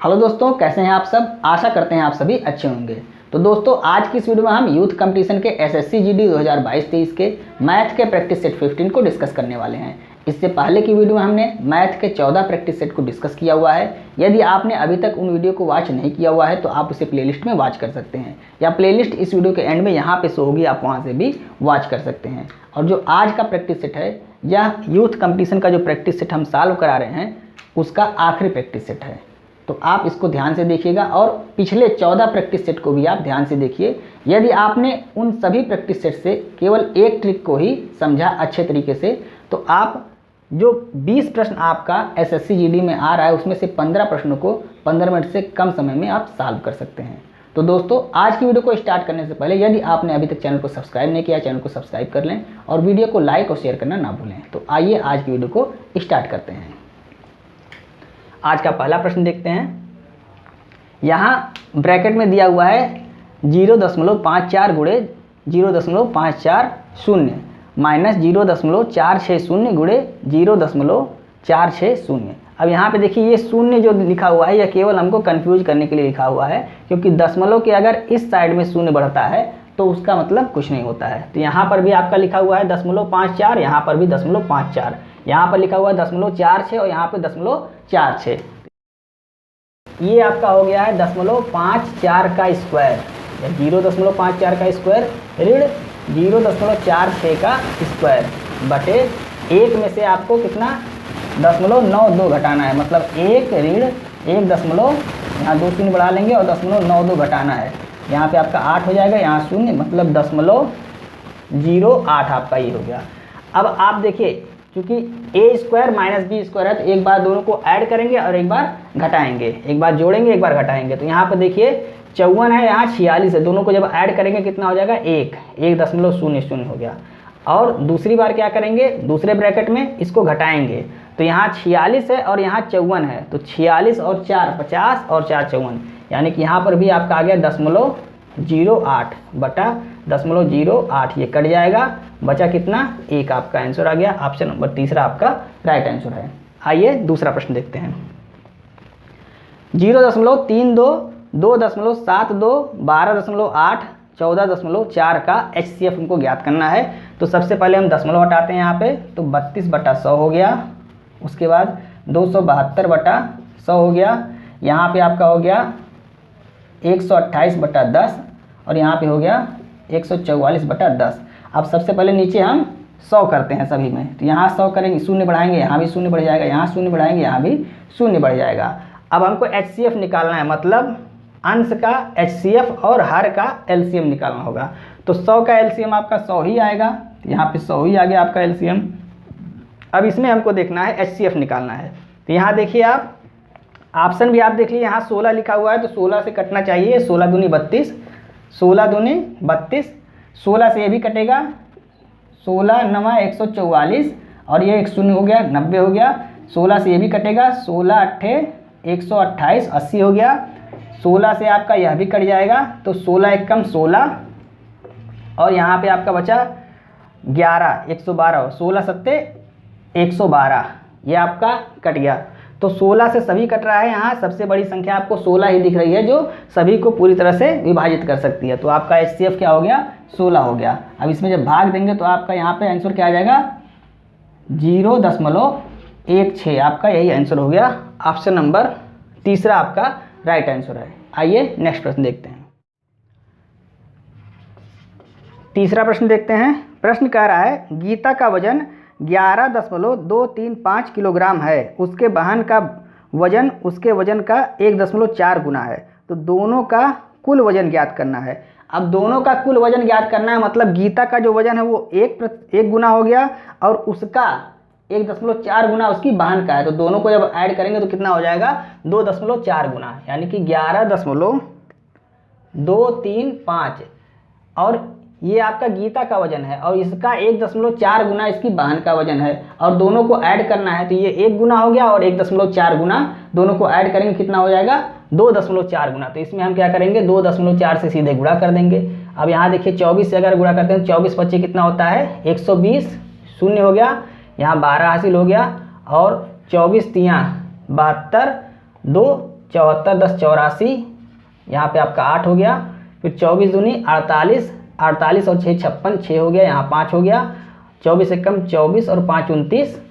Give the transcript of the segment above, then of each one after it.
Hello दोस्तों, कैसे हैं आप सब। आशा करते हैं आप सभी अच्छे होंगे। तो दोस्तों, आज की इस वीडियो में हम यूथ कंपटीशन के एसएससी जीडी 2022-23 के मैथ के प्रैक्टिस सेट 15 को डिस्कस करने वाले हैं। इससे पहले की वीडियो में हमने मैथ के 14 प्रैक्टिस सेट को डिस्कस किया हुआ है। यदि आपने अभी तक उन वीडियो को वॉच नहीं किया हुआ है तो आप उसे प्लेलिस्ट में वॉच कर सकते हैं, या प्लेलिस्ट इस वीडियो के एंड में यहाँ पे शो होगी, आप वहाँ से भी वॉच कर सकते हैं। और जो आज का प्रैक्टिस सेट है, यह यूथ कंपटीशन का जो प्रैक्टिस सेट हम सॉल्व करा रहे हैं उसका आखिरी प्रैक्टिस सेट है। तो आप इसको ध्यान से देखिएगा और पिछले 14 प्रैक्टिस सेट को भी आप ध्यान से देखिए। यदि आपने उन सभी प्रैक्टिस सेट से केवल एक ट्रिक को ही समझा अच्छे तरीके से, तो आप जो 20 प्रश्न आपका एसएससी जीडी में आ रहा है उसमें से 15 प्रश्नों को 15 मिनट से कम समय में आप सॉल्व कर सकते हैं। तो दोस्तों, आज की वीडियो को स्टार्ट करने से पहले यदि आपने अभी तक चैनल को सब्सक्राइब नहीं किया, चैनल को सब्सक्राइब कर लें और वीडियो को लाइक और शेयर करना ना भूलें। तो आइए आज की वीडियो को स्टार्ट करते हैं। आज का पहला प्रश्न देखते हैं। यहाँ ब्रैकेट में दिया हुआ है 0.54 गुणे 0.540 माइनस 0.460 गुणे 0.460। अब यहाँ पे देखिए, ये शून्य जो लिखा हुआ है यह केवल हमको कंफ्यूज करने के लिए लिखा हुआ है, क्योंकि दशमलव के अगर इस साइड में शून्य बढ़ता है तो उसका मतलब कुछ नहीं होता है। तो यहाँ पर भी आपका लिखा हुआ है 0.54, यहाँ पर भी 0.54, यहाँ पर लिखा हुआ है 0.46 और यहाँ पे 0.46। ये आपका हो गया है 0.54 का स्क्वायर, या 0.54 का स्क्वायर ऋण 0.46 का स्क्वायर बटे 1 में से आपको कितना 0.92 घटाना है। मतलब 1 ऋण 1 दशमलव, यहाँ 2 शून्य बढ़ा लेंगे और 0.92 घटाना है। यहाँ पे आपका 8 हो जाएगा, यहाँ शून्य, मतलब 0.08 आपका ये हो गया। अब आप देखिए, क्योंकि ए स्क्वायर माइनस बी स्क्वायर है तो एक बार दोनों को ऐड करेंगे और एक बार घटाएंगे, एक बार जोड़ेंगे एक बार घटाएंगे। तो यहाँ पर देखिए 54 है, यहाँ 46 है, दोनों को जब ऐड करेंगे कितना हो जाएगा 1.00 हो गया। और दूसरी बार क्या करेंगे, दूसरे ब्रैकेट में इसको घटाएंगे। तो यहाँ 46 है और यहाँ 54 है, तो 46 और 4 50 और 4 54, यानी कि यहाँ पर भी आपका आ गया 0.08 बटा 0.08। ये कट जाएगा, बचा कितना 1। आपका आंसर आ गया। ऑप्शन नंबर तीसरा आपका राइट आंसर है। आइए दूसरा प्रश्न देखते हैं। 0.32 2.72 12.8 14.4 का HCF हमको ज्ञात करना है। तो सबसे पहले हम दशमलव हटाते हैं यहाँ पे, तो 32/100 हो गया। उसके बाद 272/100 हो गया। यहाँ पे आपका हो गया 128/10 और यहाँ पे हो गया 144/10। अब सबसे पहले नीचे हम 100 करते हैं सभी में। तो यहाँ 100 करेंगे, शून्य बढ़ाएंगे, यहाँ भी शून्य बढ़ जाएगा, यहाँ शून्य बढ़ाएंगे, यहाँ भी शून्य बढ़ जाएगा। अब हमको HCF निकालना है, मतलब अंश का HCF और हर का LCM निकालना होगा। तो 100 का LCM आपका 100 ही आएगा, तो यहाँ पे 100 ही आ गया आपका LCM। अब इसमें हमको देखना है HCF निकालना है। तो यहाँ देखिए, आप ऑप्शन भी आप देख लीजिए, यहाँ 16 लिखा हुआ है तो 16 से कटना चाहिए। 16 दूनी 32, 16 दूनी 32, 16 से ये भी कटेगा, 16 9 144 और ये 1 शून्य हो गया, 90 हो गया। 16 से ये भी कटेगा, 16 8 128 80 हो गया। 16 से आपका यह भी कट जाएगा, तो 16 1 कम 16 और यहाँ पे आपका बचा 11 112, 16 7 112, ये आपका कट गया। तो 16 से सभी कट रहा है। यहाँ सबसे बड़ी संख्या आपको 16 ही दिख रही है जो सभी को पूरी तरह से विभाजित कर सकती है। तो आपका HCF क्या हो गया 16 हो गया। अब इसमें जब भाग देंगे तो आपका यहाँ पे आंसर क्या आ जाएगा 0.16, आपका यही आंसर हो गया। ऑप्शन नंबर तीसरा आपका राइट आंसर है। आइए नेक्स्ट प्रश्न देखते हैं। तीसरा प्रश्न देखते हैं। प्रश्न कह रहा है गीता का वजन 11.235 किलोग्राम है, उसके वाहन का वजन उसके वजन का 1.4 गुना है। तो दोनों का कुल वजन ज्ञात करना है। अब दोनों का कुल वजन ज्ञात करना है, मतलब गीता का जो वजन है वो 1 गुना हो गया और उसका 1.4 गुना उसकी वाहन का है। तो दोनों को जब ऐड करेंगे तो कितना हो जाएगा 2.4 गुना, यानी कि 11.235 और ये आपका गीता का वजन है और इसका 1.4 गुना इसकी वाहन का वजन है। और दोनों को ऐड करना है, तो ये 1 गुना हो गया और 1.4 गुना, दोनों को ऐड करेंगे कितना हो जाएगा 2.4 गुना। तो इसमें हम क्या करेंगे 2.4 से सीधे गुणा कर देंगे। अब यहाँ देखिए 24 से अगर गुणा करते हैं 24 बच्चे कितना होता है 120, शून्य हो गया, यहाँ 12 हासिल हो गया और 24 तियाँ 72, 2 74 10 84, यहाँ पे आपका 8 हो गया। फिर 24 दूनी 48, 48 और 6 56, 6 हो गया, यहाँ 5 हो गया। 24 एकम 24 और 5 29,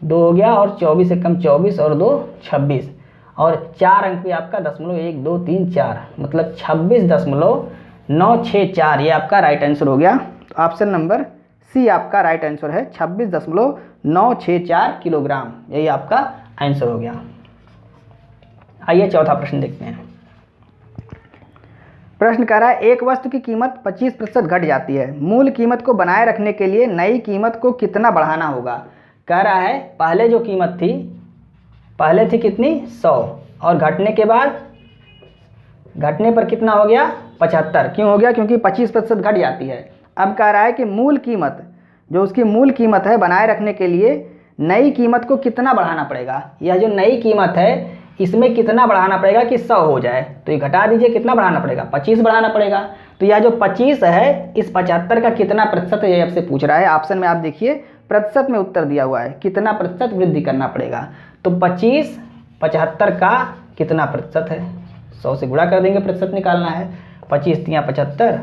2 हो गया। और 24 एकम 24 और 2 26, और 4 अंक भी आपका 1 2 3 4, मतलब 26.964, ये आपका राइट आंसर हो गया। तो ऑप्शन नंबर सी आपका राइट आंसर है, 26.964 किलोग्राम, यही आपका आंसर हो गया। आइए चौथा प्रश्न देखते हैं। प्रश्न कह रहा है एक वस्तु की कीमत 25% घट जाती है, मूल कीमत को बनाए रखने के लिए नई कीमत को कितना बढ़ाना होगा। कह रहा है पहले जो कीमत थी, पहले थी कितनी 100, और घटने के बाद, घटने पर कितना हो गया 75। क्यों हो गया, क्योंकि 25% घट जाती है। अब कह रहा है कि मूल कीमत, जो उसकी मूल कीमत है बनाए रखने के लिए नई कीमत को कितना बढ़ाना पड़ेगा। यह जो नई कीमत है इसमें कितना बढ़ाना पड़ेगा कि 100 हो जाए, तो ये घटा दीजिए, कितना बढ़ाना पड़ेगा 25 बढ़ाना पड़ेगा। तो यह जो 25 है इस 75 का कितना प्रतिशत है, ये आपसे पूछ रहा है। ऑप्शन में आप देखिए प्रतिशत में उत्तर दिया हुआ है, कितना प्रतिशत वृद्धि करना पड़ेगा। तो 25 75 का कितना प्रतिशत है, 100 से गुणा कर देंगे, प्रतिशत निकालना है। 25 3 75,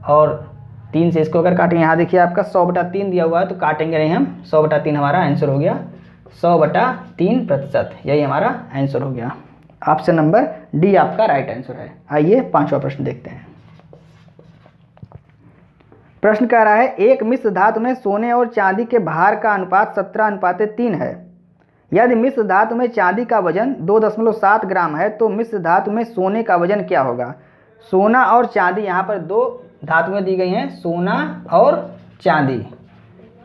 और 3 से इसको अगर काटेंगे, यहाँ देखिए आपका 100/3 दिया हुआ है, तो काटेंगे नहीं हम, 100/3 हमारा आंसर हो गया, 100/3%, यही हमारा आंसर हो गया। ऑप्शन नंबर डी आपका राइट आंसर है। आइए पांचवा प्रश्न देखते हैं। प्रश्न कह रहा है एक मिश्र धातु में सोने और चांदी के भार का अनुपात 17:3 है। यदि मिश्र धातु में चांदी का वजन 2.7 ग्राम है तो मिश्र धातु में सोने का वजन क्या होगा। सोना और चांदी, यहाँ पर 2 धातुएं दी गई हैं, सोना और चांदी।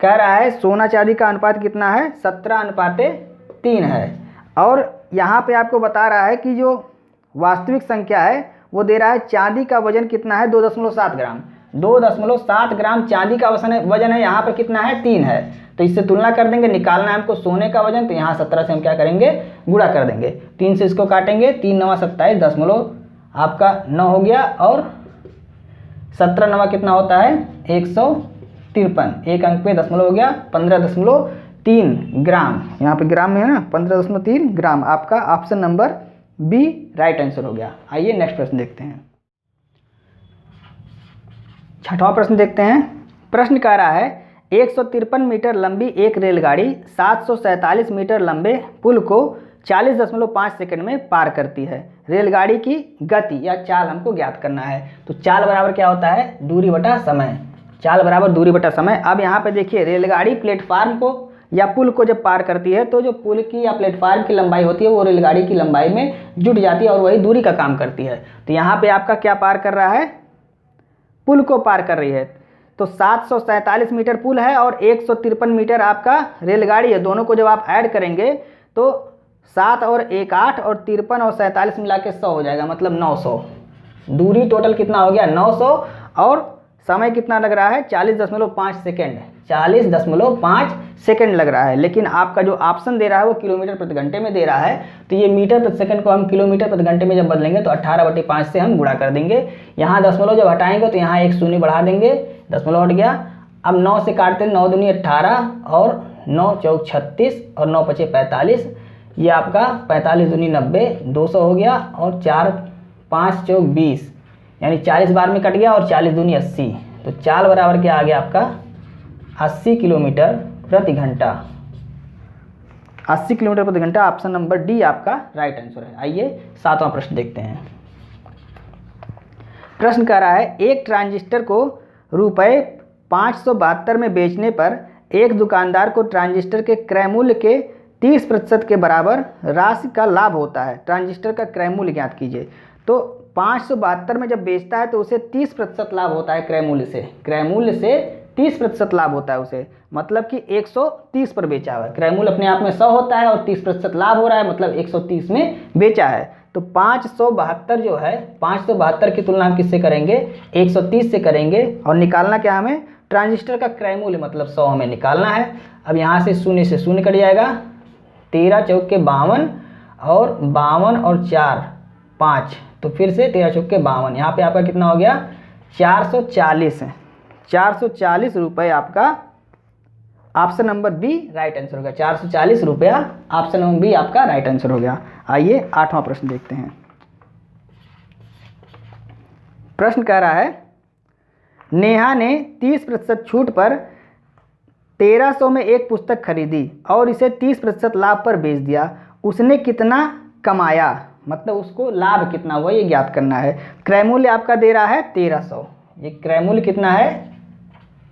कह रहा है सोना चांदी का अनुपात कितना है, 17:3 है। और यहाँ पे आपको बता रहा है कि जो वास्तविक संख्या है वो दे रहा है चांदी का वजन कितना है, 2.7 ग्राम। 2.7 ग्राम चांदी का वजन है, यहाँ पर कितना है 3 है। तो इससे तुलना कर देंगे, निकालना है हमको सोने का वजन, तो यहाँ 17 से हम क्या करेंगे गुणा कर देंगे। 3 से इसको काटेंगे, 3 9 27 दशमलव आपका 9 हो गया, और 17 9 कितना होता है 153, एक अंक पे दशमलव हो गया 15.3 ग्राम, यहाँ पे ग्राम में है ना, 15.3 ग्राम। आपका option number B right answer हो गया। आइए नेक्स्ट प्रश्न देखते हैं। छठवां प्रश्न देखते हैं। प्रश्न कह रहा है 153 मीटर लंबी एक रेलगाड़ी 747 मीटर लंबे पुल को 40.5 सेकंड में पार करती है। रेलगाड़ी की गति या चाल हमको ज्ञात करना है। तो चाल बराबर क्या होता है, दूरी बटा समय। चाल बराबर दूरी बटा समय। अब यहाँ पे देखिए रेलगाड़ी प्लेटफार्म को या पुल को जब पार करती है तो जो पुल की या प्लेटफार्म की लंबाई होती है वो रेलगाड़ी की लंबाई में जुट जाती है और वही दूरी का काम करती है। तो यहाँ पे आपका क्या पार कर रहा है, पुल को पार कर रही है। तो 747 मीटर पुल है और 153 मीटर आपका रेलगाड़ी है। दोनों को जब आप ऐड करेंगे तो 7 और 1 8 और 53 और 47 मिला के 100 हो जाएगा, मतलब 900। दूरी टोटल कितना हो गया 900, और समय कितना लग रहा है 40.5 सेकेंड, 40.5 सेकेंड लग रहा है। लेकिन आपका जो ऑप्शन दे रहा है वो किलोमीटर प्रति घंटे में दे रहा है। तो ये मीटर प्रति सेकंड को हम किलोमीटर प्रति घंटे में जब बदलेंगे तो 18/5 से हम गुणा कर देंगे। यहाँ दशमलव जब हटाएंगे तो यहाँ एक शून्य बढ़ा देंगे, दशमलव हट गया। अब 9 से काटते हैं, 9 दूनी 18 और 9 चौक 36 और 9 पचे 45, ये आपका 45 दूनी 90, 200 हो गया। और 4 5 चौक 20, यानी 40 बार में कट गया, और 40 दूनी 80। तो चाल बराबर क्या आ गया आपका 80 किलोमीटर प्रति घंटा। 80 किलोमीटर प्रति घंटा, ऑप्शन नंबर डी आपका राइट आंसर है। आइए 7वां प्रश्न देखते हैं। प्रश्न कह रहा है एक ट्रांजिस्टर को रुपये 572 में बेचने पर एक दुकानदार को ट्रांजिस्टर के क्रय मूल्य के 30% के बराबर राशि का लाभ होता है। ट्रांजिस्टर का क्रय मूल्य ज्ञात कीजिए। तो 572 में जब बेचता है तो उसे 30% लाभ होता है क्रय मूल्य से। क्रय मूल्य से 30% लाभ होता है उसे, मतलब कि 130 पर बेचा हुआ है। क्रय मूल्य अपने आप में 100 होता है और 30% लाभ हो रहा है, मतलब 130 में बेचा है। तो 572 जो है, 572 की तुलना हम किससे करेंगे 130 से करेंगे। और निकालना क्या हमें, ट्रांजिस्टर का क्रय मूल्य मतलब 100 हमें निकालना है। अब यहाँ से शून्य कट जाएगा, 13 चौक के 52, और 52 और 4 5, तो फिर से 13 चौक के 52, यहाँ पे आपका कितना हो गया 440 रुपये आपका option number B right answer हो गया। 440 रुपया, ऑप्शन नंबर बी आपका राइट आंसर हो गया। आइए 8वां प्रश्न देखते हैं। प्रश्न कह रहा है नेहा ने 30% छूट पर 1300 में एक पुस्तक खरीदी और इसे 30% लाभ पर बेच दिया, उसने कितना कमाया? मतलब उसको लाभ कितना हुआ ये ज्ञात करना है। क्रय मूल्य आपका दे रहा है 1300, ये क्रय मूल्य कितना है?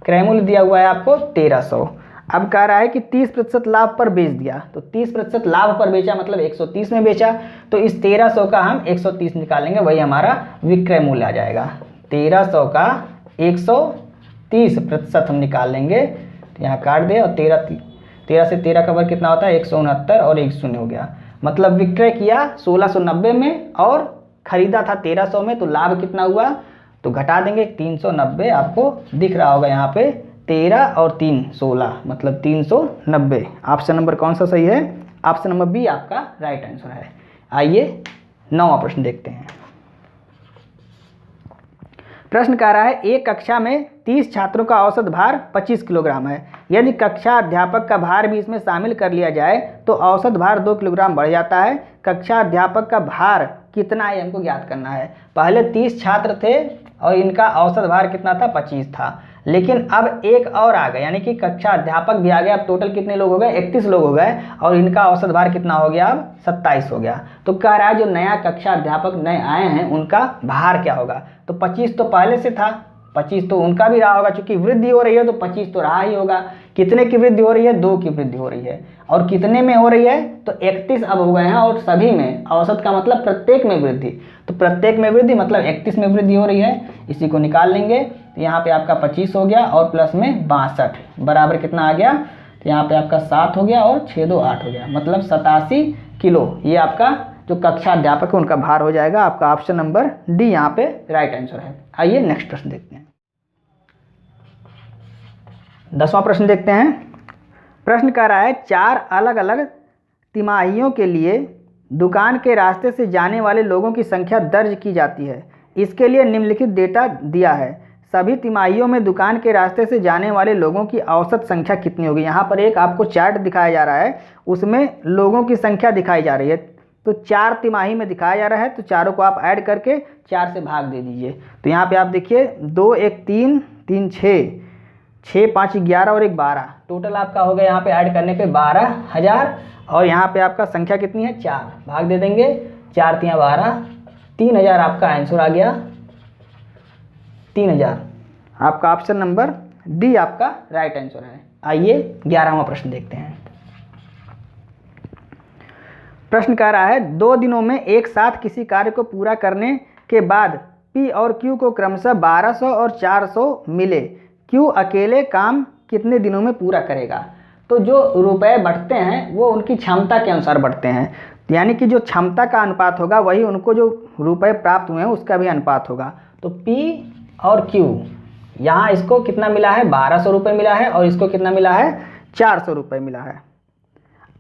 क्रय मूल्य दिया हुआ है आपको 1300। अब कह रहा है कि 30% लाभ पर बेच दिया, तो 30% लाभ पर बेचा मतलब 130 में बेचा, तो इस 1300 का हम 130 निकालेंगे, वही हमारा विक्रय मूल्य आ जाएगा। 1300 का 130% हम निकाल लेंगे, यहाँ काट दे और 13 से 13 का वर्ग कितना होता है? 169 और 1 शून्य हो गया। मतलब विक्रय किया 1690 में और खरीदा था 1300 में, तो लाभ कितना हुआ? तो घटा देंगे 390, आपको दिख रहा होगा यहाँ पे 13 और 3 16, मतलब 390। ऑप्शन नंबर कौन सा सही है? ऑप्शन नंबर बी आपका राइट आंसर है। आइए 9वां प्रश्न देखते हैं। प्रश्न कह रहा है एक कक्षा में 30 छात्रों का औसत भार 25 किलोग्राम है। यदि कक्षा अध्यापक का भार भी इसमें शामिल कर लिया जाए तो औसत भार 2 किलोग्राम बढ़ जाता है। कक्षा अध्यापक का भार कितना है हमको ज्ञात करना है। पहले 30 छात्र थे और इनका औसत भार कितना था? 25 था, लेकिन अब एक और आ गए, यानी कि कक्षा अध्यापक भी आ गया। अब टोटल कितने लोग हो गए? 31 लोग हो गए और इनका औसत भार कितना हो गया? अब 27 हो गया। तो कह रहा है जो नया कक्षा अध्यापक नए आए हैं उनका भार क्या होगा? तो 25 तो पहले से था, 25 तो उनका भी रहा होगा, क्योंकि वृद्धि हो रही है तो 25 तो रहा ही होगा। कितने की वृद्धि हो रही है? 2 की वृद्धि हो रही है। और कितने में हो रही है? तो 31 अब हो गए हैं और सभी में, औसत का मतलब प्रत्येक में वृद्धि, तो प्रत्येक में वृद्धि मतलब 31 में वृद्धि हो रही है। इसी को निकाल लेंगे, तो यहाँ पे आपका 25 हो गया और प्लस में 62 बराबर कितना आ गया? तो यहाँ पे आपका 7 हो गया और 6 2 8 हो गया, मतलब 87 किलो। ये आपका जो कक्षा अध्यापक है उनका भार हो जाएगा। आपका ऑप्शन नंबर डी यहाँ पे राइट आंसर है। आइए नेक्स्ट प्रश्न देखते हैं। 10वां प्रश्न देखते हैं। प्रश्न कह रहा है 4 अलग अलग तिमाहियों के लिए दुकान के रास्ते से जाने वाले लोगों की संख्या दर्ज की जाती है। इसके लिए निम्नलिखित डेटा दिया है। सभी तिमाहियों में दुकान के रास्ते से जाने वाले लोगों की औसत संख्या कितनी होगी। यहाँ पर एक आपको चार्ट दिखाया जा रहा है, उसमें लोगों की संख्या दिखाई जा रही है। तो 4 तिमाही में दिखाया जा रहा है, तो चारों को आप ऐड करके 4 से भाग दे दीजिए। तो यहाँ पे आप देखिए 2 1 3 3 6 6 5 11 और 1 12, टोटल आपका हो गया यहाँ पे ऐड करने पे 12,000। और यहाँ पे आपका संख्या कितनी है? 4, भाग दे देंगे 4 3 12, 3000 आपका आंसर आ गया। 3000 आपका ऑप्शन नंबर डी आपका राइट आंसर है। आइए 11वां प्रश्न देखते हैं। प्रश्न कह रहा है 2 दिनों में एक साथ किसी कार्य को पूरा करने के बाद पी और क्यू को क्रमशः 1200 और 400 मिले। क्यू अकेले काम कितने दिनों में पूरा करेगा। तो जो रुपए बढ़ते हैं वो उनकी क्षमता के अनुसार बढ़ते हैं, यानी कि जो क्षमता का अनुपात होगा वही उनको जो रुपए प्राप्त हुए हैं उसका भी अनुपात होगा। तो P और Q, यहाँ इसको कितना मिला है? 1200 रुपये मिला है और इसको कितना मिला है? 400 रुपये मिला है।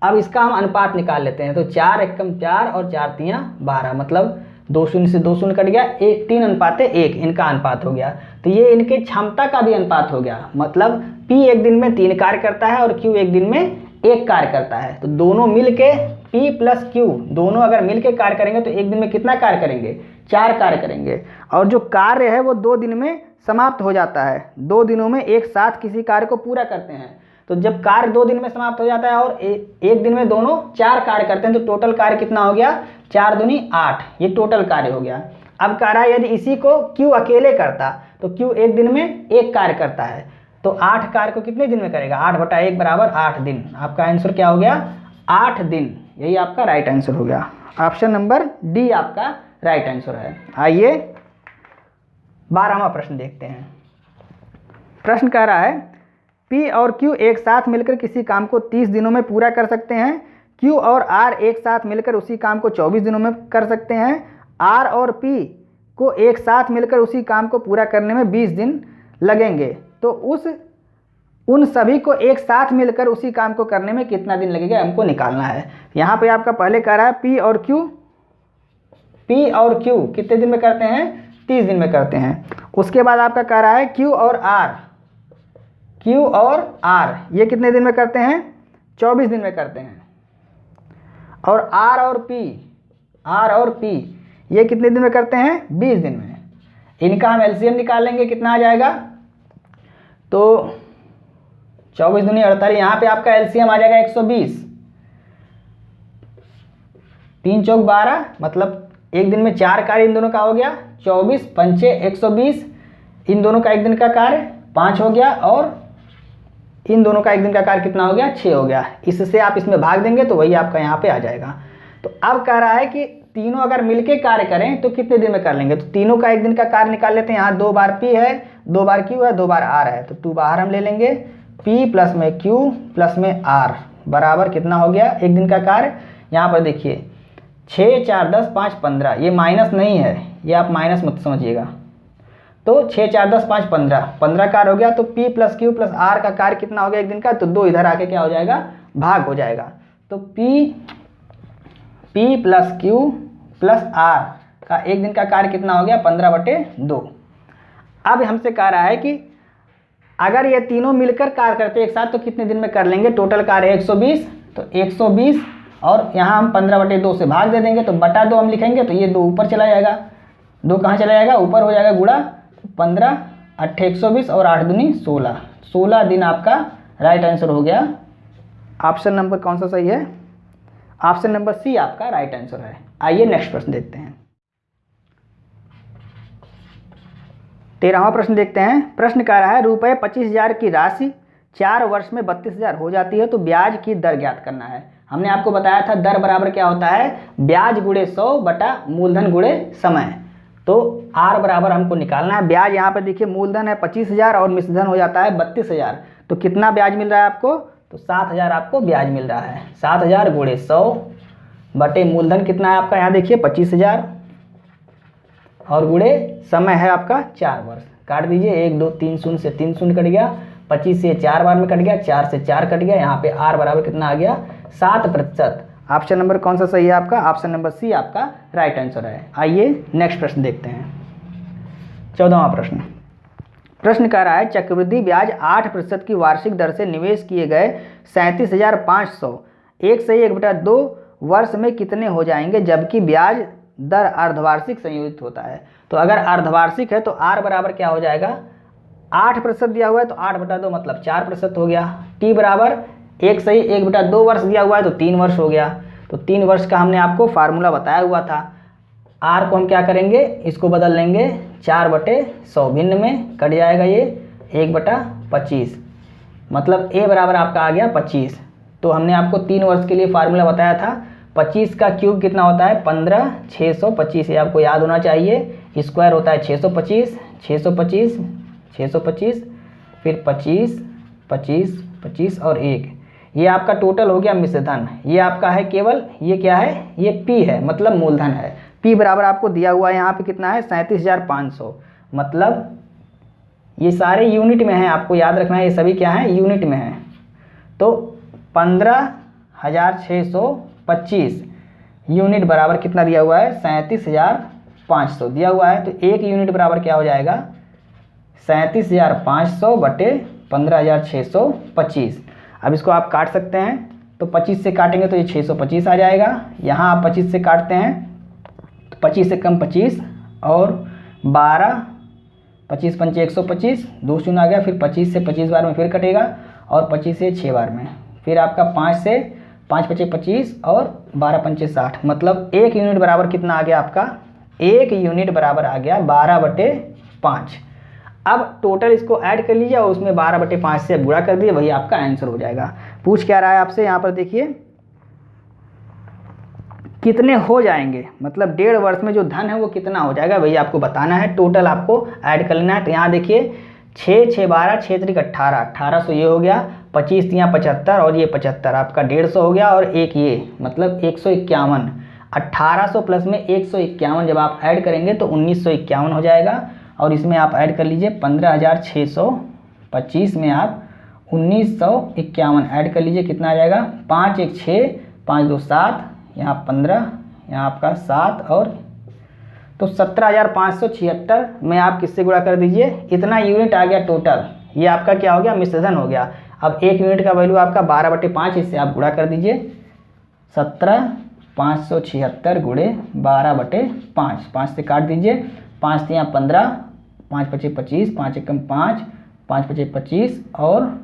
अब इसका हम अनुपात निकाल लेते हैं। तो 4 एकम 4 और 4 तियाँ 12, मतलब 2 शून्य से 2 शून्य कट गया, 3:1 इनका अनुपात हो गया। तो ये इनके क्षमता का भी अनुपात हो गया, मतलब P एक दिन में 3 कार्य करता है और Q एक दिन में 1 कार्य करता है। तो दोनों मिल के P प्लस Q दोनों अगर मिल के कार्य करेंगे तो एक दिन में कितना कार्य करेंगे? 4 कार्य करेंगे। और जो कार्य है वो 2 दिन में समाप्त हो जाता है। 2 दिनों में एक साथ किसी कार्य को पूरा करते हैं। तो जब कार्य 2 दिन में समाप्त हो जाता है और एक दिन में दोनों 4 कार्य करते हैं, तो टोटल कार्य कितना हो गया? 4 दूनी 8, ये टोटल कार्य हो गया। अब कह रहा है यदि इसी को Q अकेले करता तो Q एक दिन में 1 कार्य करता है, तो 8 कार्य को कितने दिन में करेगा? 8/1 बराबर 8 दिन। आपका आंसर क्या हो गया? 8 दिन। यही आपका राइट आंसर हो गया। ऑप्शन नंबर डी आपका राइट आंसर है। आइए 12वां प्रश्न देखते हैं। प्रश्न कह रहा है P और Q एक साथ मिलकर किसी काम को 30 दिनों में पूरा कर सकते हैं। Q और R एक साथ मिलकर उसी काम को 24 दिनों में कर सकते हैं। R और P को एक साथ मिलकर उसी काम को पूरा करने में 20 दिन लगेंगे। तो उन सभी को एक साथ मिलकर उसी काम को करने में कितना दिन लगेगा हमको निकालना है। यहाँ पे आपका पहले कह रहा है P और Q कितने दिन में करते हैं? 30 दिन में करते हैं। उसके बाद आपका कह रहा है Q Q और R ये कितने दिन में करते हैं? 24 दिन में करते हैं। और R और P ये कितने दिन में करते हैं? 20 दिन में। इनका हम एलसीएम निकालेंगे, कितना आ जाएगा? तो 24 दूनी 48, यहाँ पे आपका एलसीएम आ जाएगा 120। 3 चौक 12, मतलब एक दिन में 4 कार्य इन दोनों का हो गया। 24 पंचे 120, इन दोनों का एक दिन का कार्य 5 हो गया, और इन दोनों का एक दिन का कार्य कितना हो गया? 6 हो गया। इससे आप इसमें भाग देंगे तो वही आपका यहाँ पे आ जाएगा। तो अब कह रहा है कि तीनों अगर मिलके कार्य करें तो कितने दिन में कर लेंगे? तो तीनों का एक दिन का कार्य निकाल लेते हैं। यहाँ 2 बार P है, 2 बार Q है, 2 बार R है, तो 2 बाहर हम ले लेंगे। P प्लस में Q प्लस में R बराबर कितना हो गया एक दिन का कार्य? यहाँ पर देखिए 6 4 10 5 15, ये माइनस नहीं है, ये आप माइनस मत समझिएगा। तो 6 4 10 5 15, 15 कार्य हो गया। तो P plus Q plus R का कार्य कितना हो गया एक दिन का? तो 2 इधर आके क्या हो जाएगा? भाग हो जाएगा। तो P plus Q plus R का एक दिन का कार्य कितना हो गया? 15/2। अब हमसे कह रहा है कि अगर ये तीनों मिलकर कार्य करते एक साथ तो कितने दिन में कर लेंगे? टोटल कार्य 120, तो 120 और यहाँ हम 15/2 से भाग दे देंगे, तो बटा 2 हम लिखेंगे, तो ये 2 ऊपर चला जाएगा। 2 कहाँ चला जाएगा? ऊपर हो जाएगा गुणा। 15 8 120 और 8 दूनी 16, 16 दिन आपका राइट आंसर हो गया। ऑप्शन नंबर कौन सा सही है? ऑप्शन नंबर सी आपका राइट आंसर है। आइए नेक्स्ट प्रश्न देखते हैं। 13वां प्रश्न देखते हैं। प्रश्न कह रहा है रुपये 25,000 की राशि 4 वर्ष में 32,000 हो जाती है तो ब्याज की दर ज्ञात करना है। हमने आपको बताया था दर बराबर क्या होता है? ब्याज गुणे 100 बटा मूलधन गुणे समय। तो R बराबर हमको निकालना है। ब्याज यहाँ पे देखिए मूलधन है 25,000 और मिश्रधन हो जाता है 32,000, तो कितना ब्याज मिल रहा है आपको? तो 7,000 आपको ब्याज मिल रहा है। 7,000 गुणे 100 बटे मूलधन कितना है आपका? यहाँ देखिए 25,000 और गुणे समय है आपका 4 वर्ष। काट दीजिए, 1 2 3 शून्य से 3 शून्य कट गया, 25 से 4 बार में कट गया, 4 से 4 कट गया। यहाँ पे R बराबर कितना आ गया? 7%। ऑप्शन नंबर कौन सा सही है आपका? ऑप्शन नंबर सी आपका राइट आंसर है। आइए नेक्स्ट प्रश्न देखते हैं। 14वां प्रश्न। प्रश्न कह रहा है चक्रवृद्धि ब्याज 8% की वार्षिक दर से निवेश किए गए 37,500 1 से 1/2 वर्ष में कितने हो जाएंगे, जबकि ब्याज दर अर्धवार्षिक संयोजित होता है। तो अगर अर्धवार्षिक है तो R बराबर क्या हो जाएगा? 8% दिया हुआ है तो 8/2 मतलब 4% हो गया। T बराबर 1 से 1/2 वर्ष दिया हुआ है तो 3 वर्ष हो गया। तो 3 वर्ष का हमने आपको फार्मूला बताया हुआ था। R को हम क्या करेंगे? इसको बदल लेंगे 4/100, भिन्न में कट जाएगा ये 1/25, मतलब A बराबर आपका आ गया 25। तो हमने आपको 3 वर्ष के लिए फार्मूला बताया था। 25 का क्यूब कितना होता है? 15, 625, ये आपको याद होना चाहिए। स्क्वायर होता है 625, 625, 625, फिर 25, 25, 25 और 1, ये आपका टोटल हो गया मिश्रधन। ये आपका है केवल, ये क्या है? ये P है, मतलब मूलधन है। P बराबर आपको दिया हुआ है यहाँ पे कितना है? 37,500, मतलब ये सारे यूनिट में हैं, आपको याद रखना है ये सभी क्या है? यूनिट में हैं। तो 15,625 यूनिट बराबर कितना दिया हुआ है? 37,500 दिया हुआ है। तो 1 यूनिट बराबर क्या हो जाएगा? 37,500 बटे 15,625। अब इसको आप काट सकते हैं, तो 25 से काटेंगे तो ये 625 आ जाएगा। यहाँ आप 25 से काटते हैं तो 25 से कम 25 और 12, 25 पंचे 125, 2 शून्य आ गया। फिर 25 से 25 बार में फिर कटेगा और 25 से 6 बार में, फिर आपका 5 से 5 पचे 25 और 12 पंचे 60, मतलब 1 यूनिट बराबर कितना आ गया आपका? 1 यूनिट बराबर आ गया 12/5। अब टोटल इसको ऐड कर लीजिए और उसमें 12/5 से गुणा कर दिए, वही आपका आंसर हो जाएगा। पूछ क्या रहा है आपसे? यहाँ पर देखिए कितने हो जाएंगे, मतलब 1.5 वर्ष में जो धन है वो कितना हो जाएगा, वही आपको बताना है। टोटल आपको ऐड कर लेना है। तो यहाँ देखिए 6 6 12 6 3 18, 1800 ये हो गया, 25 यहाँ 75 और ये 75 आपका 150 हो गया, और एक ये मतलब 151। 1800 प्लस में 151 जब आप ऐड करेंगे तो 1951 हो जाएगा। और इसमें आप ऐड कर लीजिए 15,625 में आप 1951 ऐड कर लीजिए, कितना आ जाएगा? 5 1 6 5 2 7, यहाँ 15, यहाँ आपका 7 और तो 17,576 में आप किससे गुणा कर दीजिए? इतना यूनिट आ गया टोटल, ये आपका क्या हो गया, मिश्रण हो गया। अब 1 यूनिट का वैल्यू आपका 12/5, इससे आप गुणा कर दीजिए 17,576 गुणे 12/5, 5 से काट दीजिए, 5 तियाँ 15, 5 पचे 25, 5 एकम 5, 5 पचे 25 और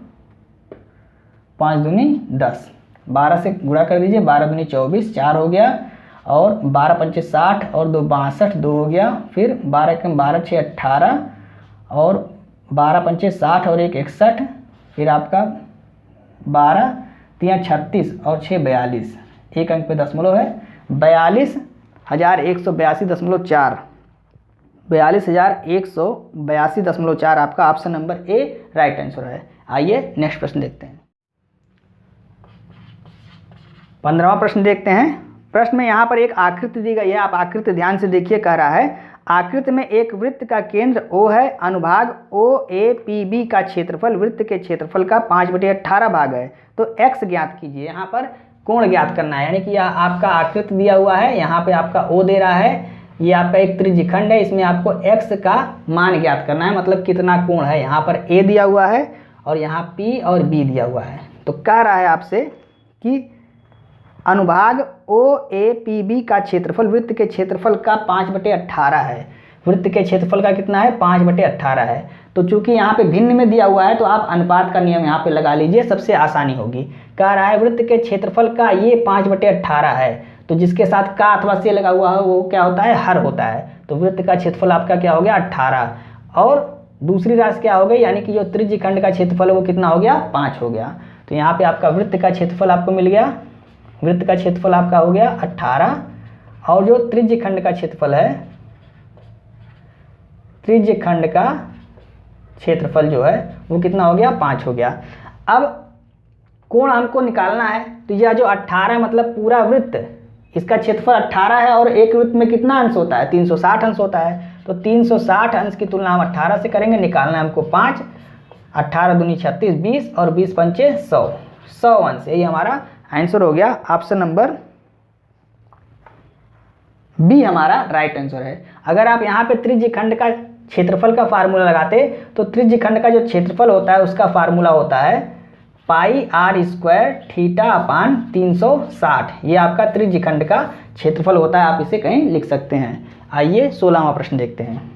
5 दूनी 10, 12 से गुणा कर दीजिए, 12 दूनी 24, 4 हो गया, और 12 पंचे 60 और 2 62, 2 हो गया, फिर 12 एकम 12, 6 18 और 12 पंचे 60 और 1 61, फिर आपका 12 तियाँ 36 और 6 42, एक अंक पे दशमलव है, 42,182.4, 42,182.4 आपका option number A right answer है। आइए नेक्स्ट प्रश्न देखते हैं। 15वां प्रश्न देखते हैं। प्रश्न में यहाँ पर एक आकृति दी गई है, आप आकृति ध्यान से देखिए। कह रहा है आकृति में एक वृत्त का केंद्र O है, अनुभाग OAPB का क्षेत्रफल वृत्त के क्षेत्रफल का 5/18 भाग है, तो x ज्ञात कीजिए। यहाँ पर कोण ज्ञात करना है, यानी कि यह आपका आकृति दिया हुआ है, यहाँ पे आपका O दे रहा है, ये आपका एक त्रिज्यखंड है, इसमें आपको x का मान ज्ञात करना है, मतलब कितना कोण है। यहाँ पर A दिया हुआ है और यहाँ P और B दिया हुआ है। तो कह रहा है आपसे कि अनुभाग OAPB का क्षेत्रफल वृत्त के क्षेत्रफल का 5/18 है। वृत्त के क्षेत्रफल का कितना है, 5/18 है। तो चूंकि यहाँ पे भिन्न में दिया हुआ है तो आप अनुपात का नियम यहाँ पे लगा लीजिए, सबसे आसानी होगी। कह रहा है वृत्त के क्षेत्रफल का ये 5/18 है, तो जिसके साथ का अथवा से लगा हुआ है वो क्या होता है, हर होता है। तो वृत्त का क्षेत्रफल आपका क्या हो गया, 18, और दूसरी राशि क्या हो गई, यानी कि जो त्रिज्यखंड का क्षेत्रफल है वो कितना हो गया, 5 हो गया। तो यहाँ पे आपका वृत्त का क्षेत्रफल आपको मिल गया, वृत्त का क्षेत्रफल आपका हो गया 18, और जो त्रिज्यखंड का क्षेत्रफल है, त्रिज्यखंड का क्षेत्रफल जो है वो कितना हो गया, 5 हो गया। अब कोण हमको निकालना है, तो यह जो 18 मतलब पूरा वृत्त, इसका क्षेत्रफल 18 है, और एक वृत्त में कितना अंश होता है, 360 अंश होता है। तो 360 अंश की तुलना हम 18 से करेंगे, निकालना है हमको 5, 18 दूनी 36, 20 और 20 पंचे 100, 100 अंश। यही हमारा आंसर हो गया। ऑप्शन नंबर बी हमारा राइट आंसर है। अगर आप यहाँ पे त्रिज्यखंड का क्षेत्रफल का फार्मूला लगाते तो त्रिज्यखंड का जो क्षेत्रफल होता है उसका फार्मूला होता है πr² θ/360। ये आपका त्रिज्यखंड का क्षेत्रफल होता है, आप इसे कहीं लिख सकते हैं। आइए 16वां प्रश्न देखते हैं।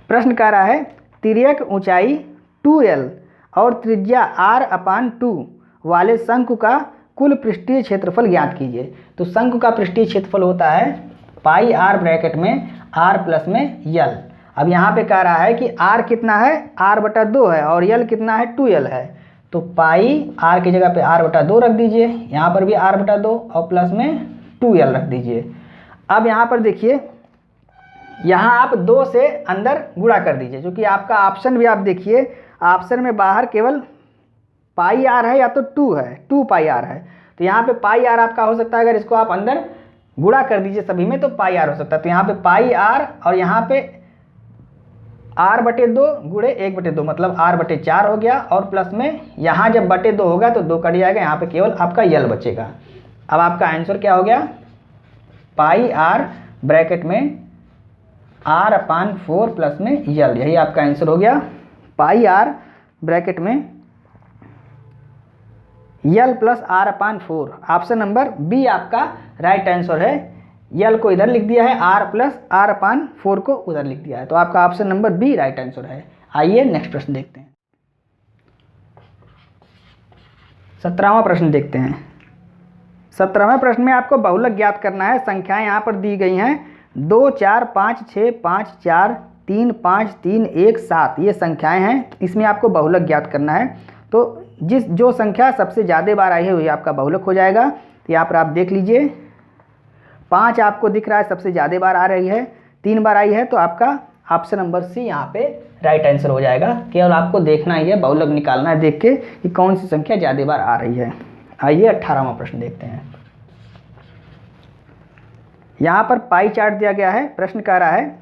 प्रश्न कह रहा है तिर्यक ऊंचाई 2l और त्रिज्या r/2 वाले शंकु का कुल पृष्ठीय क्षेत्रफल ज्ञात कीजिए। तो शंकु का पृष्ठीय क्षेत्रफल होता है πr ब्रैकेट में r प्लस में l। अब यहाँ पे कह रहा है कि r कितना है, r/2 है, और l कितना है, 2l है। तो पाई r की जगह पे r/2 रख दीजिए, यहाँ पर भी r/2 और प्लस में 2l रख दीजिए। अब यहाँ पर देखिए, यहाँ आप 2 से अंदर गुणा कर दीजिए, क्योंकि आपका ऑप्शन भी आप देखिए, ऑप्शन में बाहर केवल πr है या तो 2 है, 2πr है। तो यहाँ पे πr आपका हो सकता है, अगर इसको आप अंदर गुणा कर दीजिए सभी में तो πr हो सकता है। तो यहाँ पे πr और यहाँ पे r/2 गुणे 1/2 मतलब r/4 हो गया, और प्लस में यहाँ जब बटे 2 होगा तो 2 कट जाएगा, यहाँ पे केवल आपका यल बचेगा। अब आपका आंसर क्या हो गया, πr ब्रैकेट में r/4 प्लस में यल, यही आपका आंसर हो गया। πr ब्रैकेट में L plus r/4, option number B आपका राइट आंसर है। यल को इधर लिख दिया है, r प्लस r/4 को उधर लिख दिया है, तो आपका option number B right answer है। आइए नेक्स्ट प्रश्न देखते हैं। 17वां प्रश्न देखते हैं। 17वें प्रश्न में आपको बहुलक ज्ञात करना है। संख्याएं यहाँ पर दी गई हैं 2 4 5 6 5 4 3 5 3 1 7, ये संख्याएं हैं। इसमें आपको बहुलक ज्ञात करना है। तो जो संख्या सबसे ज़्यादा बार आई है वही आपका बहुलक हो जाएगा। तो यहाँ पर आप देख लीजिए, 5 आपको दिख रहा है सबसे ज़्यादा बार आ रही है, 3 बार आई है, तो आपका ऑप्शन नंबर सी यहाँ पे राइट आंसर हो जाएगा। केवल आपको देखना ही है, बहुलक निकालना है देख के कि कौन सी संख्या ज़्यादा बार आ रही है। आइए 18वां प्रश्न देखते हैं। यहाँ पर पाई चार्ट दिया गया है। प्रश्न कह रहा है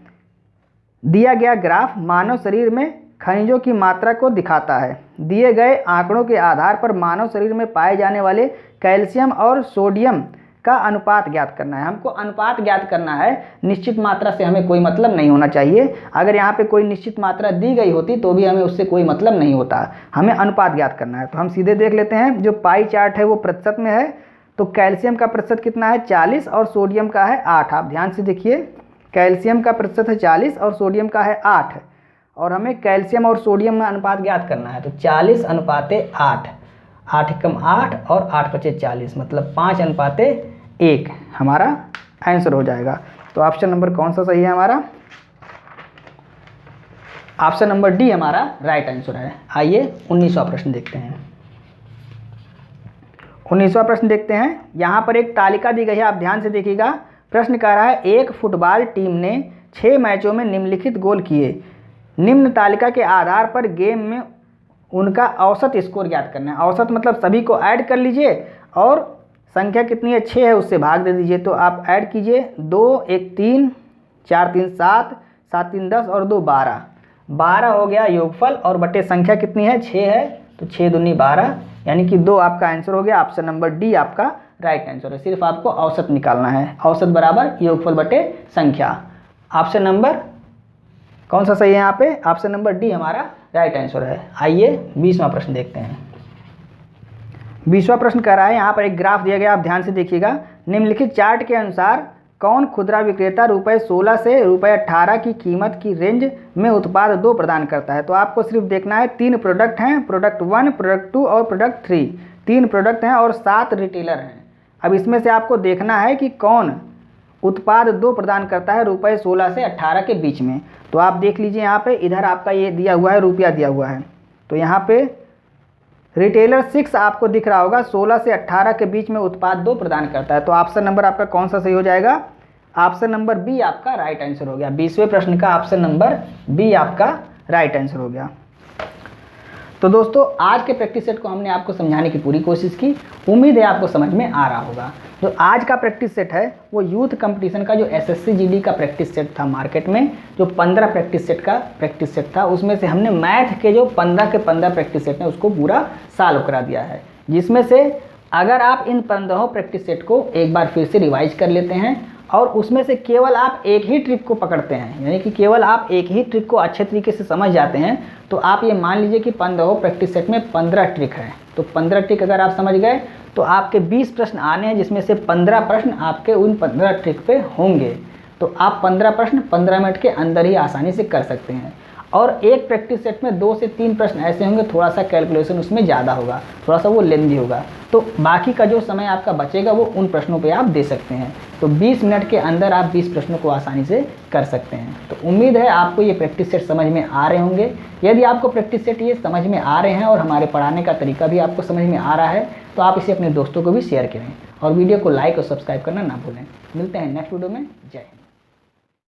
दिया गया ग्राफ मानव शरीर में खनिजों की मात्रा को दिखाता है। दिए गए आंकड़ों के आधार पर मानव शरीर में पाए जाने वाले कैल्शियम और सोडियम का अनुपात ज्ञात करना है। हमको अनुपात ज्ञात करना है, निश्चित मात्रा से हमें कोई मतलब नहीं होना चाहिए। अगर यहाँ पे कोई निश्चित मात्रा दी गई होती तो भी हमें उससे कोई मतलब नहीं होता, हमें अनुपात ज्ञात करना है। तो हम सीधे देख लेते हैं, जो पाई चार्ट है वो प्रतिशत में है, तो कैल्शियम का प्रतिशत कितना है 40 और सोडियम का है 8। आप ध्यान से देखिए, कैल्शियम का प्रतिशत है 40 और सोडियम का है 8, और हमें कैल्शियम और सोडियम में अनुपात ज्ञात करना है। तो 40:8, 8 कम 8 और 8 बचे 40, मतलब 5:1 हमारा आंसर हो जाएगा। तो ऑप्शन नंबर कौन सा सही है हमारा? ऑप्शन नंबर डी हमारा राइट आंसर है। आइए 19वां प्रश्न देखते हैं। 19वां प्रश्न देखते हैं। यहाँ पर एक तालिका दी गई है, आप ध्यान से देखिएगा। प्रश्न कह रहा है, एक फुटबॉल टीम ने 6 मैचों में निम्नलिखित गोल किए, निम्न तालिका के आधार पर गेम में उनका औसत स्कोर ज्ञात करना है। औसत मतलब सभी को ऐड कर लीजिए और संख्या कितनी है 6 है उससे भाग दे दीजिए। तो आप ऐड कीजिए, 2 1 3 4 3 7 7 3 10 और 2 12, 12 हो गया योगफल, और बटे संख्या कितनी है 6 है, तो 6 दूनी 12, यानी कि 2 आपका आंसर हो गया। ऑप्शन नंबर डी आपका राइट आंसर है। सिर्फ आपको औसत निकालना है, औसत बराबर योगफल बटे संख्या। ऑप्शन नंबर कौन सा सही है यहाँ पे? ऑप्शन नंबर डी हमारा राइट आंसर है। आइए 20वां प्रश्न देखते हैं। 20वां प्रश्न कह रहा है, यहाँ पर एक ग्राफ दिया गया, आप ध्यान से देखिएगा। निम्नलिखित चार्ट के अनुसार कौन खुदरा विक्रेता ₹16 से ₹18 की कीमत की रेंज में उत्पाद 2 प्रदान करता है? तो आपको सिर्फ देखना है, 3 प्रोडक्ट हैं, प्रोडक्ट 1, प्रोडक्ट 2 और प्रोडक्ट 3, 3 प्रोडक्ट हैं और 7 रिटेलर हैं। अब इसमें से आपको देखना है कि कौन उत्पाद 2 प्रदान करता है ₹16 से 18 के बीच में। तो आप देख लीजिए, यहाँ पे इधर आपका ये दिया हुआ है, रुपया दिया हुआ है, तो यहाँ पे रिटेलर 6 आपको दिख रहा होगा, 16 से 18 के बीच में उत्पाद 2 प्रदान करता है। तो ऑप्शन नंबर आपका कौन सा सही हो जाएगा? ऑप्शन नंबर बी आपका राइट आंसर हो गया। 20वें प्रश्न का ऑप्शन नंबर बी आपका राइट आंसर हो गया। तो दोस्तों, आज के प्रैक्टिस सेट को हमने आपको समझाने की पूरी कोशिश की, उम्मीद है आपको समझ में आ रहा होगा। जो आज का प्रैक्टिस सेट है वो यूथ कंपटीशन का जो SSC GD का प्रैक्टिस सेट था मार्केट में, जो 15 प्रैक्टिस सेट का प्रैक्टिस सेट था, उसमें से हमने मैथ के जो 15 के 15 प्रैक्टिस सेट हैं उसको पूरा सॉल्व करा दिया है। जिसमें से अगर आप इन 15 प्रैक्टिस सेट को एक बार फिर से रिवाइज कर लेते हैं और उसमें से केवल आप एक ही ट्रिक को पकड़ते हैं, यानी कि केवल आप एक ही ट्रिक को अच्छे तरीके से समझ जाते हैं, तो आप ये मान लीजिए कि 15 प्रैक्टिस सेट में 15 ट्रिक है। तो 15 ट्रिक अगर आप समझ गए तो आपके 20 प्रश्न आने हैं, जिसमें से 15 प्रश्न आपके उन 15 ट्रिक पे होंगे। तो आप 15 प्रश्न 15 मिनट के अंदर ही आसानी से कर सकते हैं। और एक प्रैक्टिस सेट में 2 से 3 प्रश्न ऐसे होंगे, थोड़ा सा कैलकुलेशन उसमें ज़्यादा होगा, थोड़ा सा वो लेंदी होगा, तो बाकी का जो समय आपका बचेगा वो उन प्रश्नों पे आप दे सकते हैं। तो 20 मिनट के अंदर आप 20 प्रश्नों को आसानी से कर सकते हैं। तो उम्मीद है आपको ये प्रैक्टिस सेट समझ में आ रहे होंगे। यदि आपको प्रैक्टिस सेट ये समझ में आ रहे हैं और हमारे पढ़ाने का तरीका भी आपको समझ में आ रहा है, तो आप इसे अपने दोस्तों को भी शेयर करें और वीडियो को लाइक और सब्सक्राइब करना ना भूलें। मिलते हैं नेक्स्ट वीडियो में। जय हिंद।